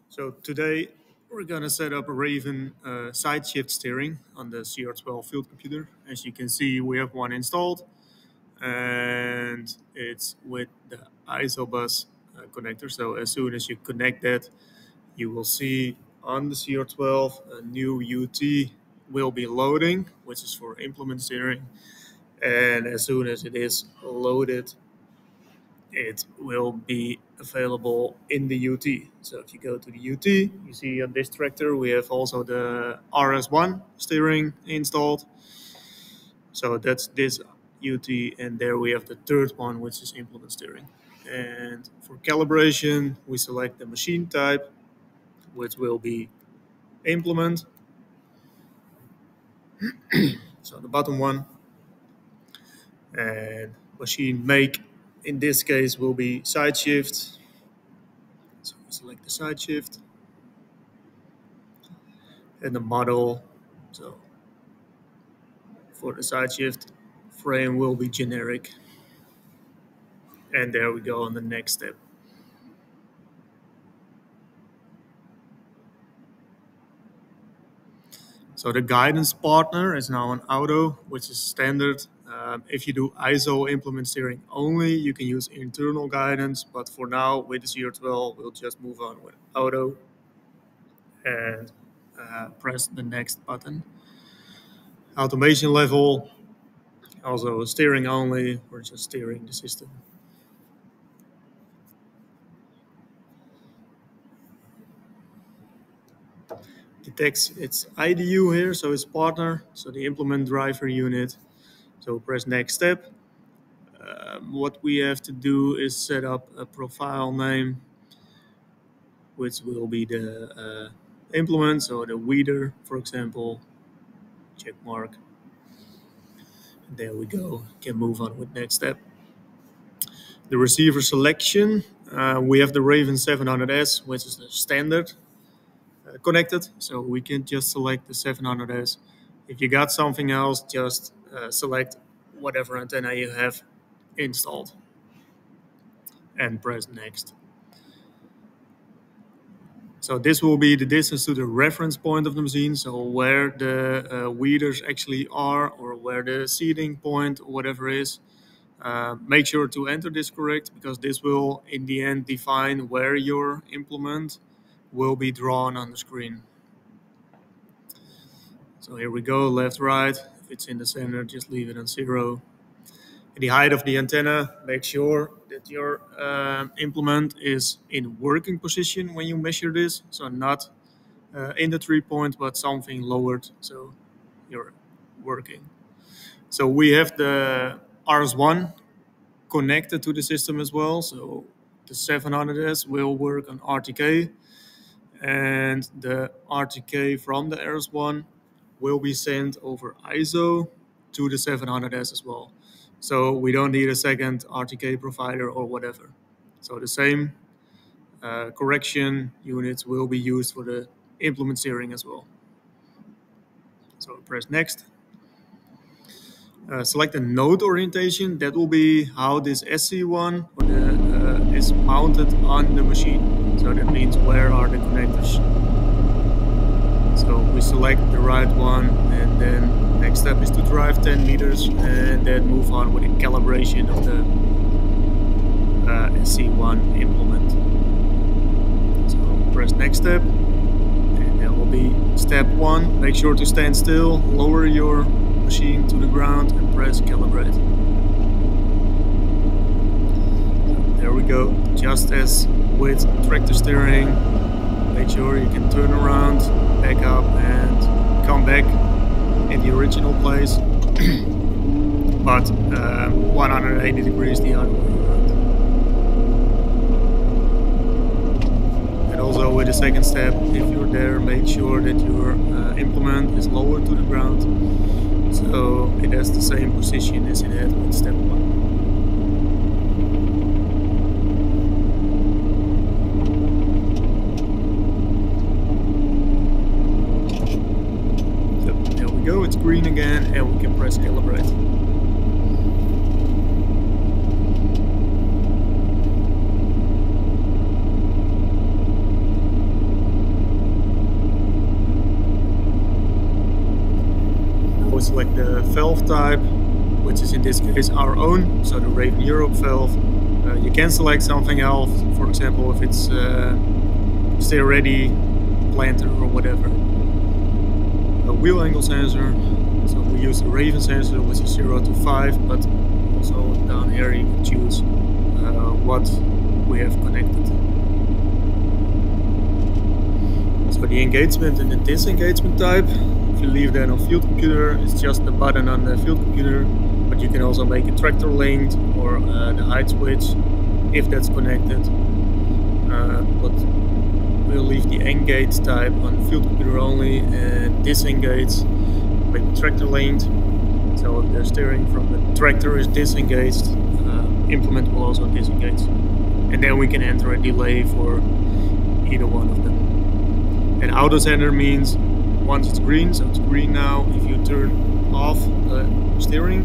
So today we're gonna set up a Raven Sideshift steering on the CR12 field computer. As you can see, we have one installed, and it's with the ISO bus connector. So as soon as you connect that, you will see on the CR12 a new UT will be loading, which is for implement steering. And as soon as it is loaded, it will be available in the UT. So if you go to the UT, you see on this tractor we have also the RS1 steering installed. So that's this UT, and there we have the third one, which is implement steering. And for calibration, we select the machine type, which will be implement. So the bottom one. And machine make, in this case, will be Sideshift. So we select the Sideshift. And the model, so for the Sideshift, frame will be generic. And there we go on the next step. So the guidance partner is now on auto, which is standard. If you do ISO implement steering only, you can use internal guidance, but for now with the CR12, we'll just move on with auto and press the next button. Automation level, also steering only, we're just steering the system. Detects its IDU here, so it's partner, so the implement driver unit. So press next step. What we have to do is set up a profile name, which will be the implement, so the weeder, for example, check mark. There we go, can move on with next step. The receiver selection, we have the Raven 700S, which is the standard connected, so we can just select the 700S. If you got something else, just select whatever antenna you have installed and press next. So this will be the distance to the reference point of the machine, so where the weeders actually are, or where the seeding point or whatever is. Make sure to enter this correct, because this will in the end define where your implement will be drawn on the screen. So here we go, left, right. If it's in the center, just leave it on 0. The height of the antenna, make sure that your implement is in working position when you measure this. So not in the 3 point, but something lowered, so you're working. So we have the RS1 connected to the system as well. So the 700S will work on RTK, and the RTK from the RS1 will be sent over ISO to the 700S as well. So we don't need a second RTK provider or whatever. So the same correction units will be used for the implement steering as well. So press next. Select the node orientation. That will be how this SC1 is mounted on the machine. So that means where are the connectors. So we select the right one, and then next step is to drive 10 meters and then move on with the calibration of the SC1 implement. So press next step, and there will be step 1. Make sure to stand still, lower your machine to the ground, and press calibrate. So there we go, just as with tractor steering. Make sure you can turn around, back up, and come back in the original place, but 180 degrees the other way around. And also with the second step, if you're there, make sure that your implement is lower to the ground, so it has the same position as it had with step 1. Go, it's green again, and we can press calibrate. select the valve type, which is in this case our own, so the Raven Europe valve. You can select something else, for example, if it's steer ready, planter, or whatever. A wheel angle sensor, so we use the Raven sensor, which is 0 to 5, but also down here you can choose what we have connected. So the engagement and the disengagement type, if you leave that on field computer, it's just the button on the field computer, but you can also make it tractor linked or the height switch if that's connected. But we'll leave the engage type on field computer only, and disengage, make it tractor linked. So if the steering from the tractor is disengaged, implement will also disengage. And then we can enter a delay for either one of them. And auto center means once it's green, so it's green now, if you turn off the steering,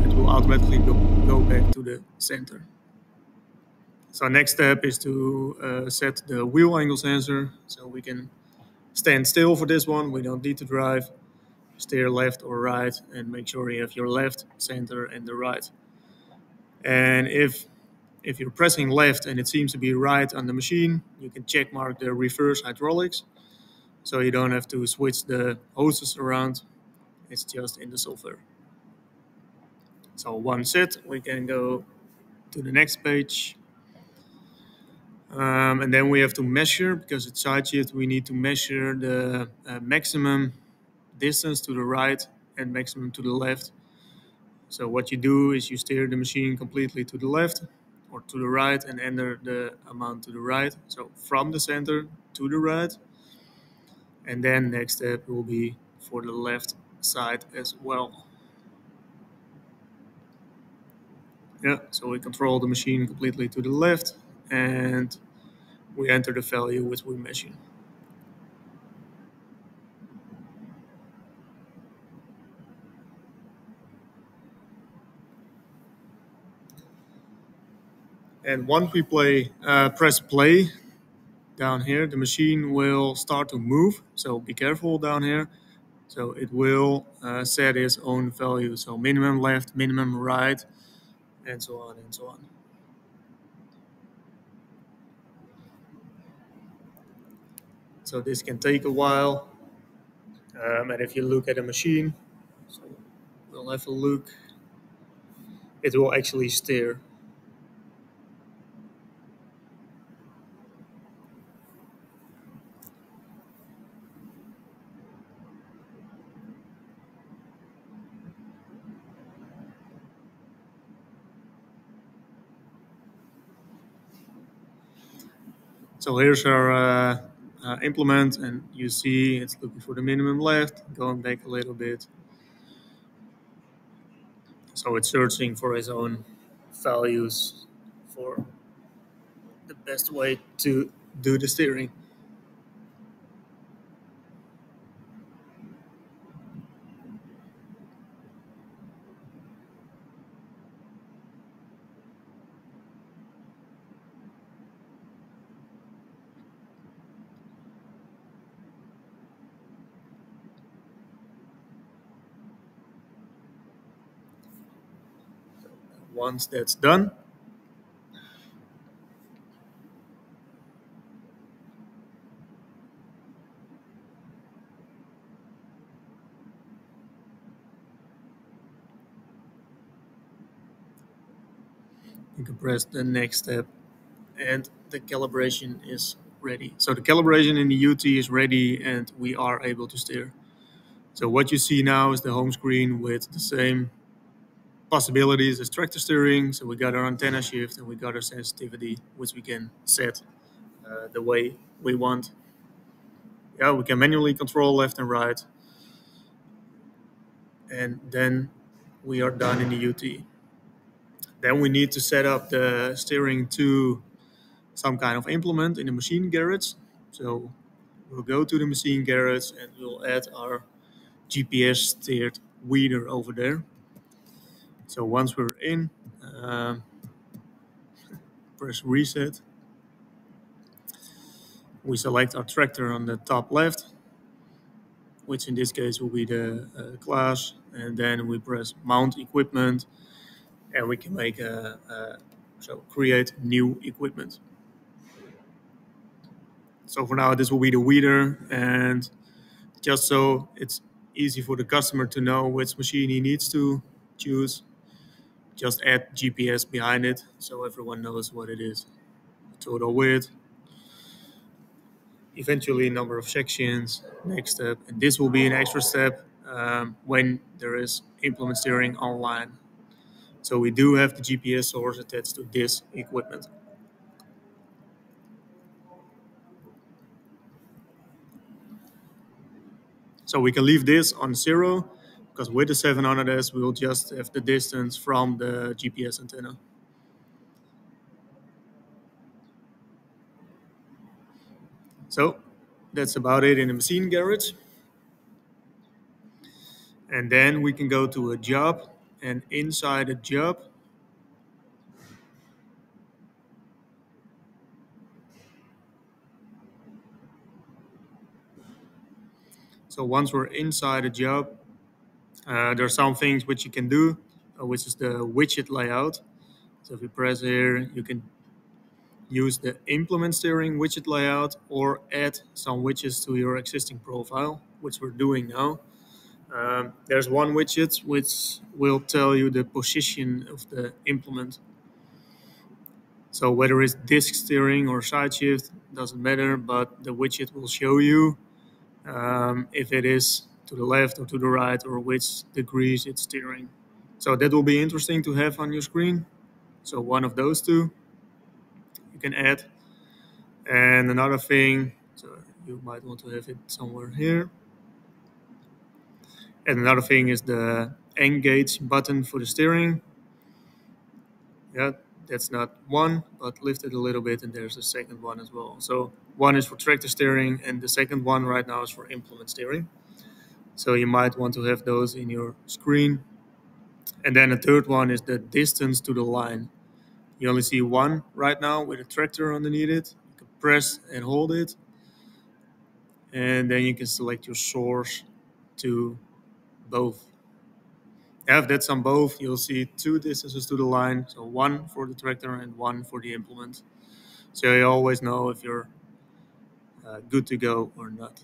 it will automatically go back to the center. So next step is to set the wheel angle sensor, so we can stand still for this one. We don't need to drive, steer left or right, and make sure you have your left, center, and the right. And if you're pressing left and it seems to be right on the machine, you can check mark the reverse hydraulics, so you don't have to switch the hoses around. It's just in the software. So once set, we can go to the next page. And then we have to measure, because it's Sideshift, we need to measure the maximum distance to the right and maximum to the left. So what you do is you steer the machine completely to the left or to the right and enter the amount to the right. So from the center to the right. And then next step will be for the left side as well. Yeah, so we control the machine completely to the left and we enter the value which we measure. And once we press play down here, the machine will start to move. So be careful down here. So it will set its own value. So minimum left, minimum right, and so on and so on. So this can take a while. And if you look at a machine, so we'll have a look, it will actually steer. So here's our implement, and you see it's looking for the minimum left, going back a little bit. So it's searching for its own values for the best way to do the steering. Once that's done, you can press the next step and the calibration is ready. So the calibration in the UT is ready and we are able to steer. So what you see now is the home screen with the same possibilities as tractor steering. So we got our antenna shift and we got our sensitivity, which we can set the way we want. Yeah, we can manually control left and right. And then we are done in the UT. Then we need to set up the steering to some kind of implement in the machine garage. So we'll go to the machine garage and we'll add our GPS steered weeder over there. So once we're in, press reset. We select our tractor on the top left. which in this case will be the class, and then we press mount equipment, and we can make so create new equipment. So for now, this will be the weeder, and just so it's easy for the customer to know which machine he needs to choose, just add GPS behind it so everyone knows what it is. Total width, eventually number of sections, next step, and this will be an extra step when there is implement steering online. So we do have the GPS source attached to this equipment. So we can leave this on 0 because with the 700S we'll just have the distance from the GPS antenna. So that's about it in the machine garage. And then we can go to a job, and inside a job, so once we're inside a job, there are some things which you can do, which is the widget layout. So if you press here, you can use the implement steering widget layout or add some widgets to your existing profile, which we're doing now. There's one widget which will tell you the position of the implement. So whether it's disk steering or side shift, doesn't matter, but the widget will show you if it is to the left or to the right or which degrees it's steering. So that will be interesting to have on your screen. So one of those two you can add. And another thing, so you might want to have it somewhere here. And another thing is the engage button for the steering. Yeah, that's not one, but lift it a little bit, and there's a second one as well. So one is for tractor steering, and the second one right now is for implement steering. So you might want to have those in your screen. And then the third one is the distance to the line. You only see one right now with a tractor underneath it. You can press and hold it, and then you can select your source to both. If that's on both, you'll see two distances to the line, so one for the tractor and one for the implement. So you always know if you're good to go or not.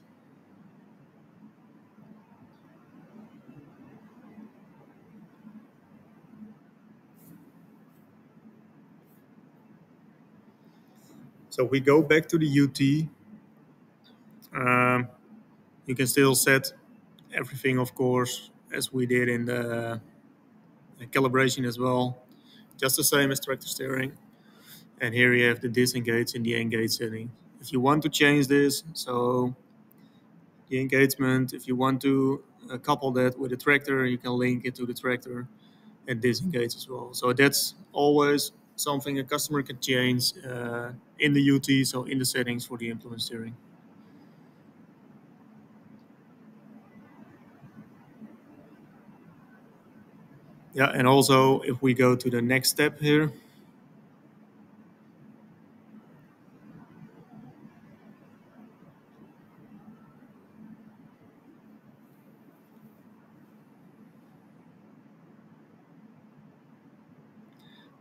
So we go back to the UT. You can still set everything, of course, as we did in the calibration as well. Just the same as tractor steering. And here you have the disengage and the engage setting. If you want to change this, so the engagement, if you want to couple that with the tractor, you can link it to the tractor and disengage as well. So that's always something a customer can change in the UT, so in the settings for the implement steering. Yeah, and also if we go to the next step here,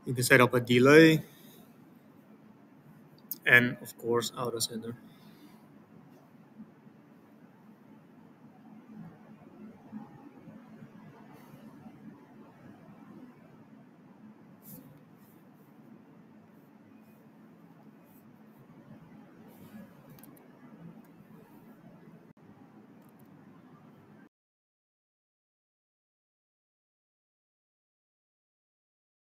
you can set up a delay and of course auto sender.